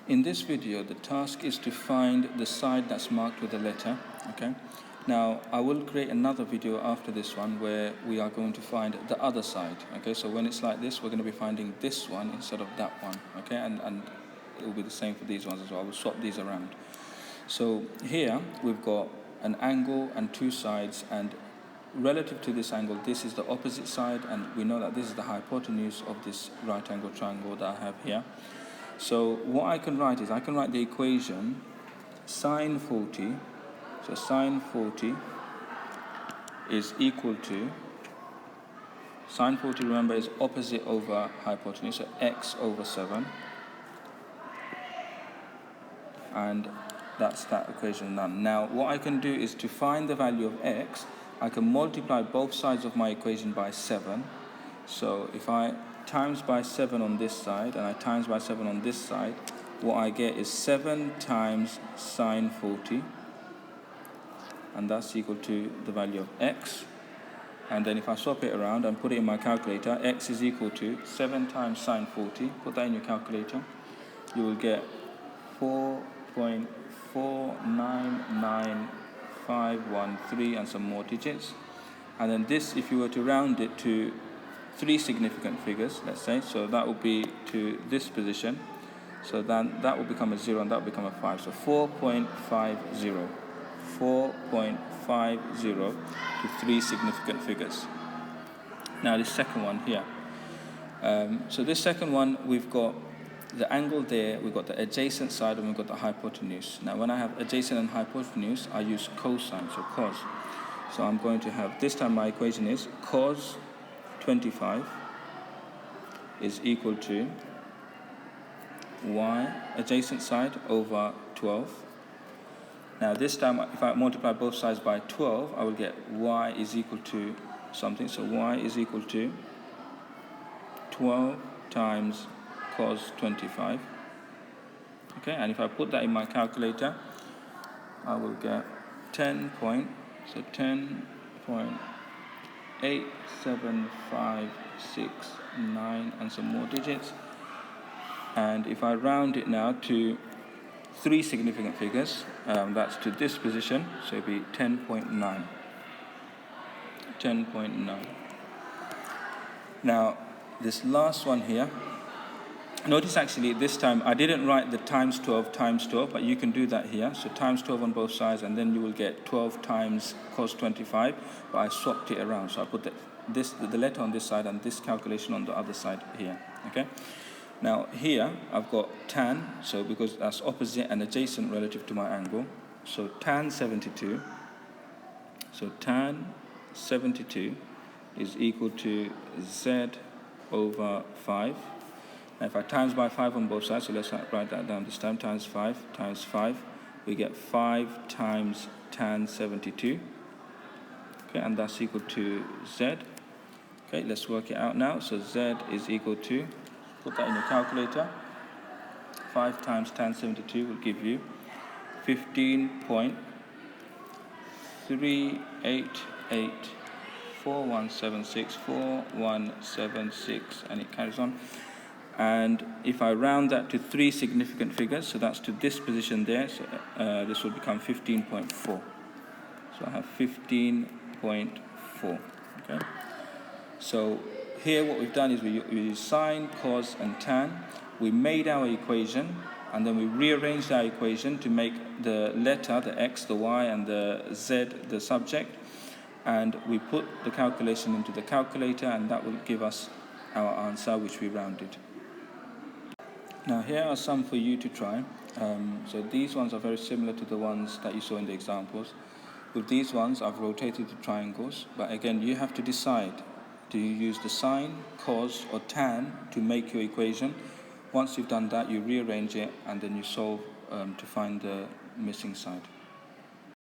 In this video, the task is to find the side that's marked with a letter, okay? Now, I will create another video after this one where we are going to find the other side, okay? So when it's like this, we're going to be finding this one instead of that one, okay? And it will be the same for these ones as well. I will swap these around. So here, we've got an angle and two sides, and relative to this angle, this is the opposite side, and we know that this is the hypotenuse of this right angle triangle that I have here. So what I can write is, I can write the equation sine 40, so sine 40 is equal to, sine 40, remember, is opposite over hypotenuse, so x over 7, and that's that equation done. Now what I can do is, to find the value of x, I can multiply both sides of my equation by 7. So if I times by 7 on this side and I times by 7 on this side, what I get is 7 times sine 40, and that's equal to the value of x. And then if I swap it around and put it in my calculator, x is equal to 7 times sine 40, put that in your calculator, you will get 4.499513 and some more digits. And then this, if you were to round it to 3 significant figures, let's say, so that will be to this position, so then that will become a 0 and that will become a 5, so 4.50 to 3 significant figures. Now this second one here, so this second one, we've got the angle there, we've got the adjacent side, and we've got the hypotenuse. Now when I have adjacent and hypotenuse, I use cosine, so cos. So I'm going to have, this time my equation is cos 25 is equal to y, adjacent side, over 12. Now this time, if I multiply both sides by 12, I will get y is equal to something. So y is equal to 12 times cos 25. Okay, and if I put that in my calculator, I will get 10.8756 and some more digits. And if I round it now to 3 significant figures, that's to this position, so it'll be 10.9. 10.9. Now this last one here, notice actually this time I didn't write the times 12, but you can do that here. So times 12 on both sides, and then you will get 12 times cos 25, but I swapped it around. So I put the letter on this side and this calculation on the other side here, okay? Now here I've got tan, so because that's opposite and adjacent relative to my angle, so tan 72, so tan 72 is equal to z over 5. Now if I times by 5 on both sides, so let's write that down this time, times 5, we get 5 times tan 72, okay, and that's equal to z. Okay, let's work it out now. So z is equal to, put that in your calculator, 5 times tan 72 will give you 15.3884176, and it carries on. And if I round that to 3 significant figures, so that's to this position there, so this will become 15.4. So I have 15.4, okay? So here what we've done is we use sine, cos, and tan. We made our equation, and then we rearranged our equation to make the letter, the x, the y, and the z the subject. And we put the calculation into the calculator, and that will give us our answer, which we rounded. Now here are some for you to try. So these ones are very similar to the ones that you saw in the examples. With these ones, I've rotated the triangles, but again, you have to decide. Do you use the sine, cos, or tan to make your equation? Once you've done that, you rearrange it, and then you solve to find the missing side.